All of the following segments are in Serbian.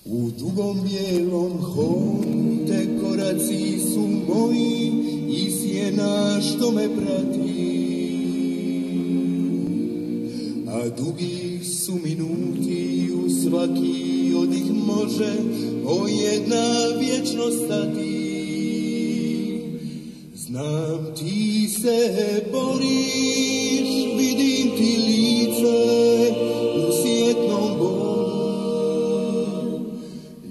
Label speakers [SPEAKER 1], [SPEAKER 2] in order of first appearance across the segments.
[SPEAKER 1] U dugom bijelom hodu te koraci su moji i sjena što me prati. A dugi su minuti, u svaki od ih može o jedna vječnost stati. Znam ti se boriš, vidim ti lice u sjetnom boju.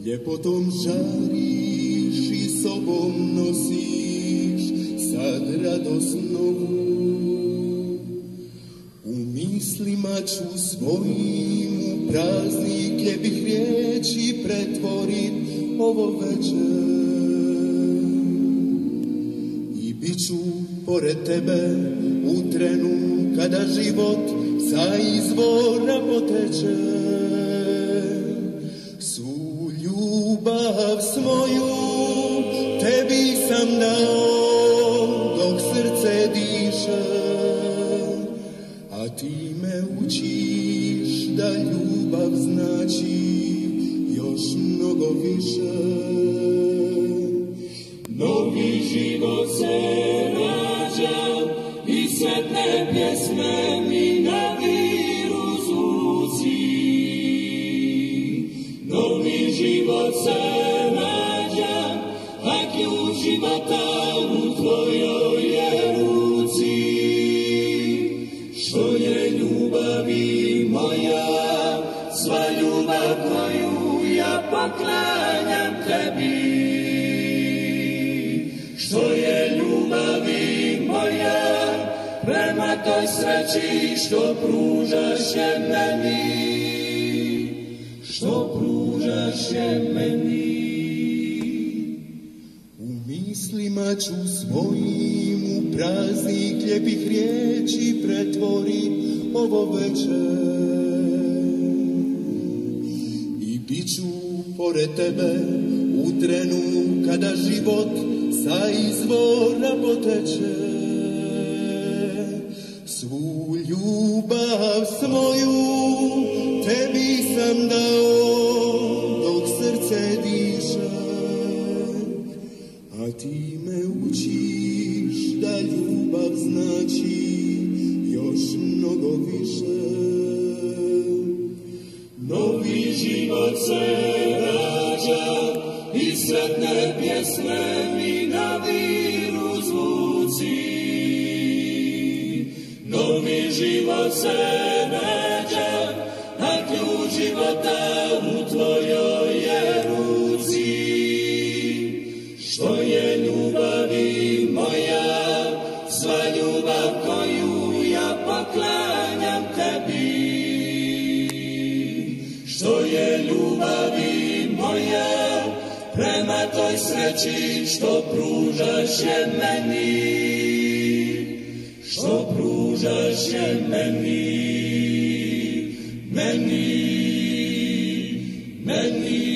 [SPEAKER 1] Ljepotom žariš i sobom nosiš sad radost novu. U mislima ću svojim u praznik lijepih riječi pretvorit ovo večer. I bit ću pored tebe u trenu kada život sa izvora poteče. Svu ljubav svoju tebi sam dao dok srce diše. A ti me učiš da ljubav znači još mnogo više.
[SPEAKER 2] Novi život se rađa i sretne pjesme mi naviru zvuci. Novi život se rađa, a ključ života u tvojoj je ruci. Što je ljubavi moja, sva ljubav koju ja poklanjam tebi. Što je ljubavi moja, prema toj sreći što pružaš je meni. Što pružaš je meni.
[SPEAKER 1] U mislima ću svojim u praznik lijepih riječi pretvorit ovo večer. I bit ću pored tebe u trenu kada život sa izvora poteče. Svu ljubav svoju tebi sam dao dok srce diše. A ti me učiš da ljubav znači još mnogo više.
[SPEAKER 2] Novi život se rađa i sretne pjesme mi naviru zvuci. Novi život se rađa, a ključ života u tvojoj je ruci. Što je ljubavi moja, sva ljubav koju ja poklanjam tebi. Što je ljubavi moja, prema toj sreći što pružaš je meni. Što pružaš je meni, meni, meni.